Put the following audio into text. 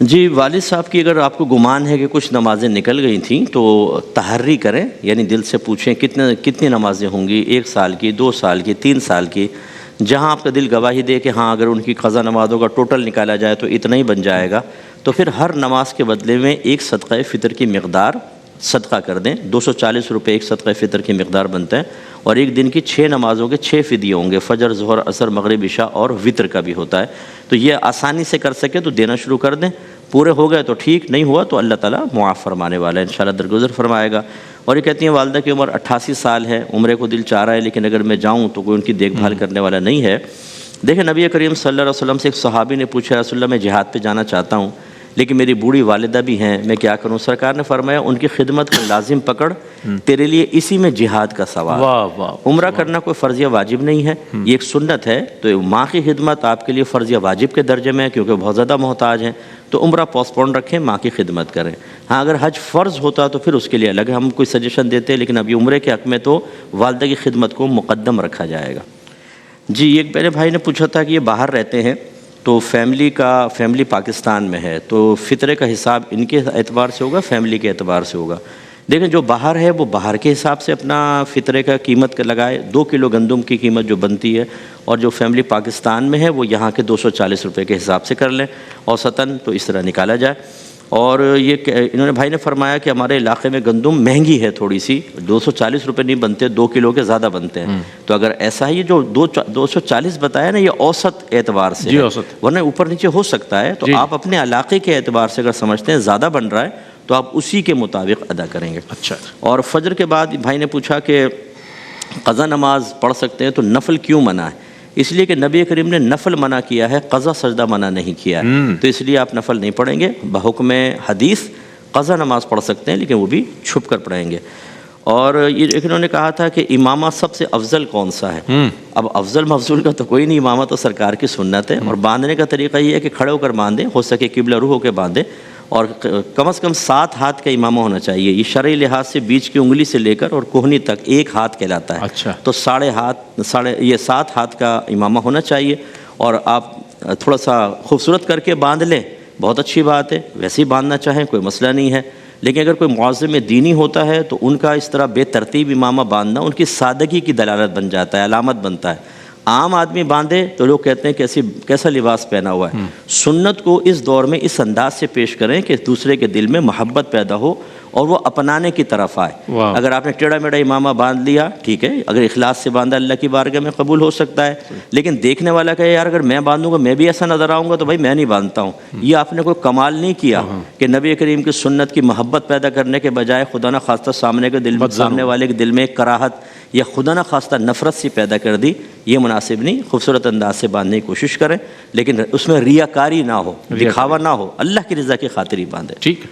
جی، والد صاحب کی اگر آپ کو گمان ہے کہ کچھ نمازیں نکل گئی تھیں تو تحری کریں، یعنی دل سے پوچھیں کتنی نمازیں ہوں گی، 1 سال کی، 2 سال کی، 3 سال کی، جہاں آپ کا دل گواہی دے کہ ہاں اگر ان کی قضا نمازوں کا ٹوٹل نکالا جائے تو اتنا ہی بن جائے گا، تو پھر ہر نماز کے بدلے میں ایک صدقہ فطر کی مقدار صدقہ کر دیں۔ 240 روپے ایک صدقہ فطر کی مقدار بنتا ہے، اور ایک دن کی 6 نمازوں کے 6 فدیے ہوں گے، فجر، ظہر، عصر، مغرب، عشاء اور وطر کا بھی ہوتا ہے۔ تو یہ آسانی سے کر سکے تو دینا شروع کر دیں، پورے ہو گئے تو ٹھیک، نہیں ہوا تو اللہ تعالیٰ معاف فرمانے والا ہے، انشاءاللہ درگزر فرمائے گا۔ اور یہ کہتی ہیں والدہ کی عمر 88 سال ہے، عمرے کو دل چاہ رہا ہے لیکن اگر میں جاؤں تو کوئی ان کی دیکھ بھال کرنے والا نہیں ہے۔ دیکھیں نبی کریم صلی اللہ علیہ وسلم سے ایک صحابی نے پوچھا، رسول اللہ میں جہاد پہ جانا چاہتا ہوں لیکن میری بوڑھی والدہ بھی ہیں، میں کیا کروں؟ سرکار نے فرمایا ان کی خدمت کو لازم پکڑ، تیرے لیے اسی میں جہاد کا ثواب۔ واہ واہ، عمرہ کرنا کوئی فرضیہ واجب نہیں ہے، یہ ایک سنت ہے، تو ماں کی خدمت آپ کے لیے فرضیہ واجب کے درجے میں ہے کیونکہ بہت زیادہ محتاج ہیں، تو عمرہ پوسٹ پون رکھیں، ماں کی خدمت کریں۔ ہاں اگر حج فرض ہوتا تو پھر اس کے لیے الگ ہم کوئی سجیشن دیتے، لیکن ابھی عمرے کے حق میں تو والدہ کی خدمت کو مقدم رکھا جائے گا۔ جی، ایک میرے بھائی نے پوچھا تھا کہ یہ باہر رہتے ہیں تو فیملی پاکستان میں ہے، تو فطرے کا حساب ان کے اعتبار سے ہوگا، فیملی کے اعتبار سے ہوگا؟ دیکھیں جو باہر ہے وہ باہر کے حساب سے اپنا فطرے کا قیمت لگائے، 2 کلو گندم کی قیمت جو بنتی ہے، اور جو فیملی پاکستان میں ہے وہ یہاں کے 240 روپے کے حساب سے کر لیں اوسطاً، تو اس طرح نکالا جائے۔ اور یہ انہوں نے بھائی نے فرمایا کہ ہمارے علاقے میں گندم مہنگی ہے تھوڑی سی، 240 روپے نہیں بنتے، 2 کلو کے زیادہ بنتے ہیں، تو اگر ایسا ہی جو 240 بتایا نا یہ اوسط اعتبار سے ہے، ورنہ اوپر نیچے ہو سکتا ہے، تو آپ اپنے علاقے کے اعتبار سے اگر سمجھتے ہیں زیادہ بن رہا ہے تو آپ اسی کے مطابق ادا کریں گے۔ اچھا، اور فجر کے بعد بھائی نے پوچھا کہ قضا نماز پڑھ سکتے ہیں تو نفل کیوں منع ہے؟ اس لیے کہ نبی کریم نے نفل منع کیا ہے، قضا سجدہ منع نہیں کیا ہے، تو اس لیے آپ نفل نہیں پڑھیں گے۔ بحکم حدیث قضا نماز پڑھ سکتے ہیں لیکن وہ بھی چھپ کر پڑھیں گے۔ اور یہ انہوں نے کہا تھا کہ امامہ سب سے افضل کون سا ہے؟ اب افضل مفضول کا تو کوئی نہیں، امامہ تو سرکار کی سنت ہے، اور باندھنے کا طریقہ یہ ہے کہ کھڑے ہو کر باندھیں، ہو سکے قبلہ رو ہو کے باندھیں، اور کم از کم 7 ہاتھ کا امامہ ہونا چاہیے۔ یہ شرعی لحاظ سے بیچ کی انگلی سے لے کر اور کوہنی تک 1 ہاتھ کہلاتا ہے، اچھا، تو 7 ہاتھ کا امامہ ہونا چاہیے۔ اور آپ تھوڑا سا خوبصورت کر کے باندھ لیں، بہت اچھی بات ہے، ویسے ہی باندھنا چاہیں کوئی مسئلہ نہیں ہے، لیکن اگر کوئی معظم دینی ہوتا ہے تو ان کا اس طرح بے ترتیب امامہ باندھنا ان کی سادگی کی دلالت بن جاتا ہے، علامت بنتا ہے۔ عام آدمی باندھے تو لوگ کہتے ہیں کیسا لباس پہنا ہوا ہے۔ سنت کو اس دور میں اس انداز سے پیش کریں کہ دوسرے کے دل میں محبت پیدا ہو اور وہ اپنانے کی طرف آئے۔ اگر آپ نے ٹیڑھا میڑھا امامہ باندھ لیا ٹھیک ہے، اگر اخلاص سے باندھا اللہ کی بارگاہ میں قبول ہو سکتا ہے، لیکن دیکھنے والا کہے یار اگر میں باندھوں گا میں بھی ایسا نظر آؤں گا تو بھائی میں نہیں باندھتا ہوں، یہ آپ نے کوئی کمال نہیں کیا کہ نبی کریم کی سنت کی محبت پیدا کرنے کے بجائے خدا نہ خواستہ سامنے والے کے دل میں ایک کراہت یا خدا نہ خواستہ نفرت سی پیدا کر دی، یہ مناسب نہیں۔ خوبصورت انداز سے باندھنے کی کوشش کریں لیکن اس میں ریاکاری نہ ہو، دکھاوا نہ ہو، اللہ کی رضا کی خاطر ہی باندھیں۔ ٹھیک۔